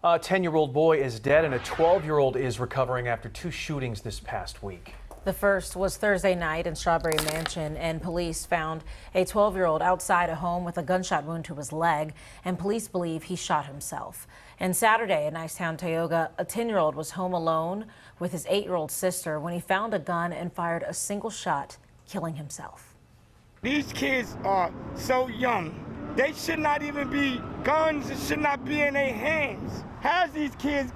A 10-year-old boy is dead and a 12-year-old is recovering after two shootings this past week. The first was Thursday night in Strawberry Mansion, and police found a 12-year-old outside a home with a gunshot wound to his leg, and police believe he shot himself. And Saturday in Nicetown, Tioga, a 10-year-old was home alone with his 8-year-old sister when he found a gun and fired a single shot, killing himself. These kids are so young. They should not even be guns. It should not be in their hands. How's these kids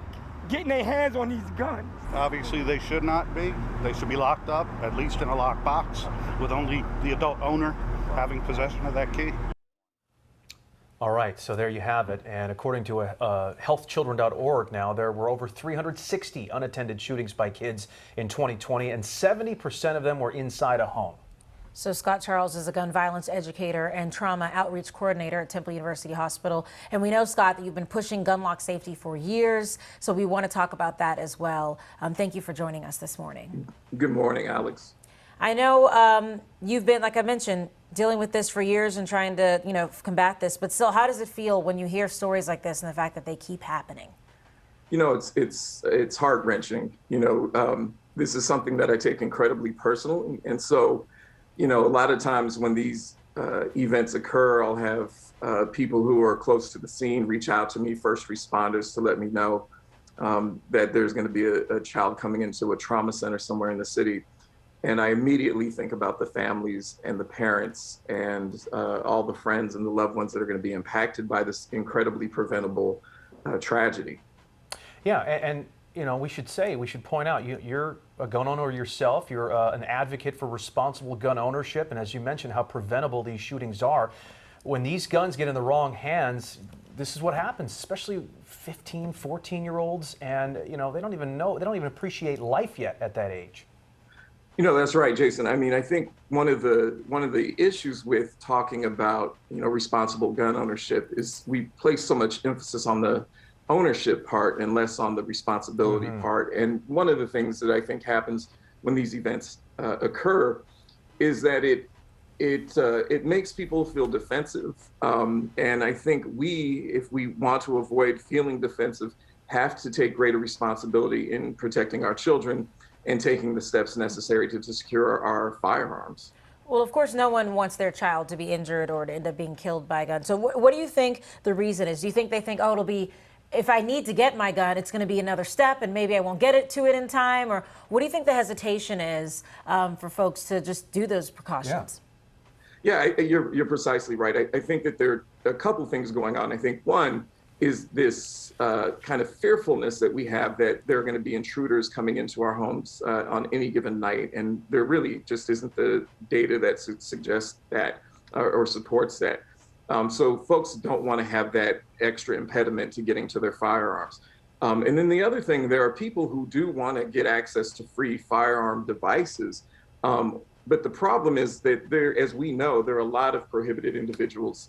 getting their hands on these guns? Obviously, they should not be. They should be locked up, at least in a locked box, with only the adult owner having possession of that key. All right, so there you have it. And according to healthchildren.org now, there were over 360 unattended shootings by kids in 2020, and 70% of them were inside a home. So Scott Charles is a gun violence educator and trauma outreach coordinator at Temple University Hospital. And we know, Scott, that you've been pushing gun lock safety for years. So we want to talk about that as well. Thank you for joining us this morning. Good morning, Alex. I know you've been, like I mentioned, dealing with this for years and trying to, combat this. But still, how does it feel when you hear stories like this and the fact that they keep happening? It's heart-wrenching. This is something that I take incredibly personal. And so, a lot of times when these events occur, I'll have people who are close to the scene reach out to me, first responders, to let me know that there's going to be a child coming into a trauma center somewhere in the city. And I immediately think about the families and the parents and all the friends and the loved ones that are going to be impacted by this incredibly preventable tragedy. Yeah, and we should point out, you're a gun owner yourself. You're an advocate for responsible gun ownership. And as you mentioned, how preventable these shootings are. When these guns get in the wrong hands, this is what happens, especially 15, 14-year-olds. And, they don't even appreciate life yet at that age. That's right, Jason. I mean, I think one of the issues with talking about, responsible gun ownership is we place so much emphasis on the ownership part and less on the responsibility part. And one of the things that I think happens when these events occur is that it makes people feel defensive. And I think if we want to avoid feeling defensive, have to take greater responsibility in protecting our children and taking the steps necessary to secure our firearms. Well, of course, no one wants their child to be injured or to end up being killed by a gun. So what do you think the reason is? Do you think they think, it'll be, if I need to get my gun, it's going to be another step and maybe I won't get it in time? Or what do you think the hesitation is for folks to just do those precautions? Yeah, you're precisely right. I think that there are a couple things going on. I think one is this kind of fearfulness that we have that there are going to be intruders coming into our homes on any given night. And there really just isn't the data that suggests that or supports that. So folks don't want to have that extra impediment to getting to their firearms. And then the other thing, there are people who do want to get access to free firearm devices. But the problem is that as we know, there are a lot of prohibited individuals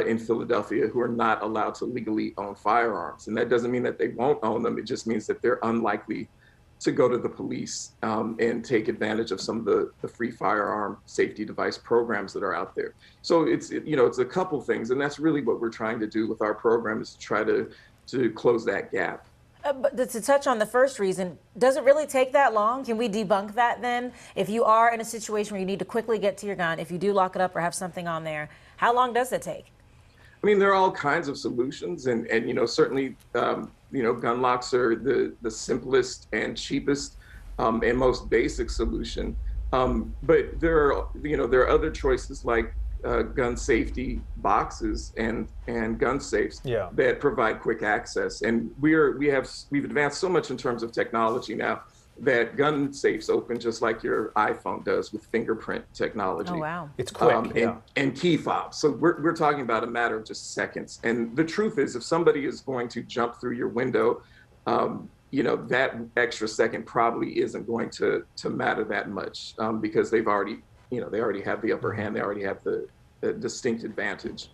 in Philadelphia who are not allowed to legally own firearms. And that doesn't mean that they won't own them. It just means that they're unlikely to go to the police and take advantage of some of the free firearm safety device programs that are out there. So it's a couple things, and that's really what we're trying to do with our program, is to try to close that gap. But to touch on the first reason, does it really take that long? Can we debunk that then? If you are in a situation where you need to quickly get to your gun, if you do lock it up or have something on there, how long does it take? I mean, there are all kinds of solutions, and certainly, gun locks are the simplest and cheapest and most basic solution. But there are other choices like gun safety boxes and gun safes that provide quick access. And we've advanced so much in terms of technology now that gun safes open just like your iPhone does with fingerprint technology. Oh, wow. It's quick. And key fobs. So we're talking about a matter of just seconds. And the truth is, if somebody is going to jump through your window, that extra second probably isn't going to matter that much because they already have the upper hand. They already have the distinct advantage.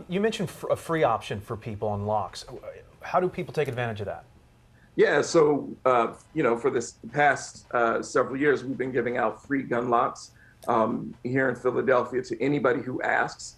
You mentioned a free option for people on locks. How do people take advantage of that? Yeah, so, for this past several years, we've been giving out free gun locks here in Philadelphia to anybody who asks.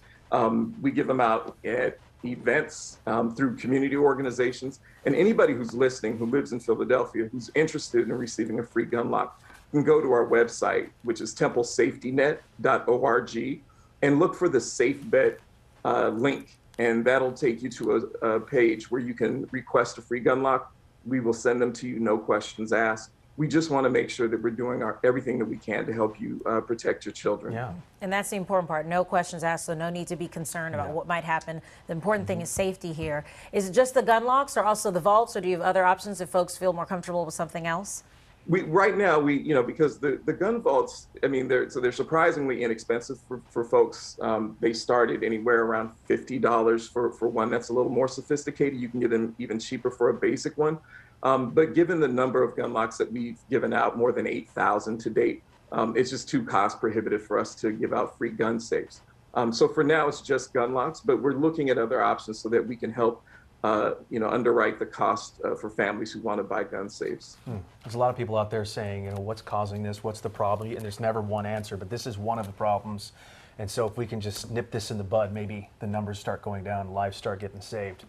We give them out at events through community organizations. And anybody who's listening who lives in Philadelphia who's interested in receiving a free gun lock can go to our website, which is templesafetynet.org, and look for the Safe Bet link. And that'll take you to a page where you can request a free gun lock. We will send them to you, no questions asked. We just want to make sure that we're doing everything that we can to help you protect your children. Yeah. And that's the important part. No questions asked, so no need to be concerned about what might happen. The important thing is safety here. Is it just the gun locks or also the vaults, or do you have other options if folks feel more comfortable with something else? Right now, because the gun vaults, I mean, they're surprisingly inexpensive for folks. They start at anywhere around $50 for one that's a little more sophisticated. You can get them even cheaper for a basic one. But given the number of gun locks that we've given out, more than 8,000 to date, it's just too cost prohibitive for us to give out free gun safes. So for now, it's just gun locks, but we're looking at other options so that we can help underwrite the cost for families who want to buy gun safes. There's a lot of people out there saying, what's causing this? What's the problem? And there's never one answer, but this is one of the problems. And so if we can just nip this in the bud, maybe the numbers start going down, lives start getting saved.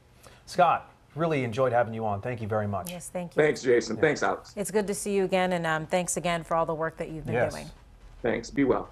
Scott, really enjoyed having you on. Thank you very much. Yes, thank you. Thanks, Jason. Thanks, Alex. It's good to see you again, and thanks again for all the work that you've been doing. Thanks. Be well.